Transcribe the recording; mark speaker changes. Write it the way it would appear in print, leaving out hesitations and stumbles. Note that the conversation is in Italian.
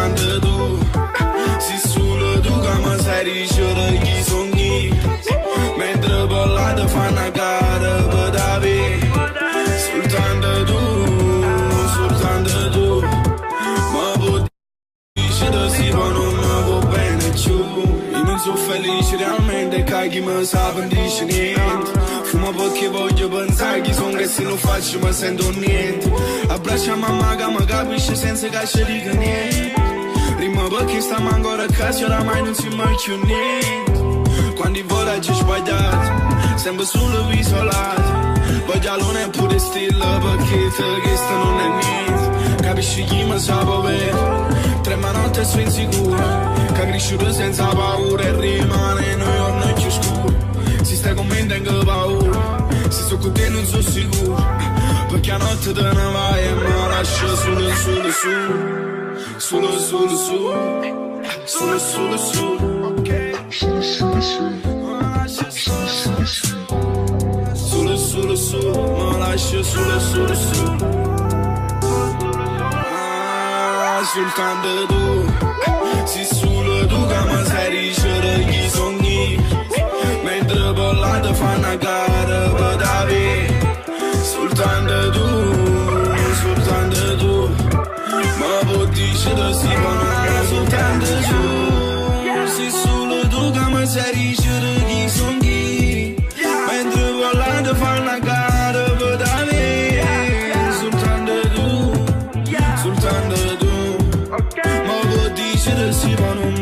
Speaker 1: soltanto tu. Si solo tu che mi sai dicere chi sogni. Mentre parlate fa una gara per davvero. Soltanto tu. Ma può dire sì ma non mi può bene più. Io non sono felice realmente che chi mi sa non dice niente. Fumo perché voglio pensare che sono che se non faccio mi sento niente. Abbraccia mamma che mi capisce senza che ci dica niente. Rima perché stiamo ancora a casa oramai non si mai più niente. Quando i voraggi sbagliati sempre solo isolato. Voglio l'una pure stilla perché te questo non è niente. Capisci chi mi sa bere. Trema notte sono insicuro. Che è cresciuto senza paura e rimane noi giorni più scuri. Si stai con me tengo paura. Se sto con te non sono sicuro. Perché a notte te ne vai e mi lascio solo su. Solo mi lascio solo. Soltanto tu. Si solo tu che mi sai dicere chi sogni. Mentre parlate fa una gara per davvero. Soltanto tu. Ma può dire sì ma non soltanto tu. Si solo tu che mi sai dicere chi sogni. Mentre parlate fa una gara per davvero. Soltanto tu. Ma può dire sì ma non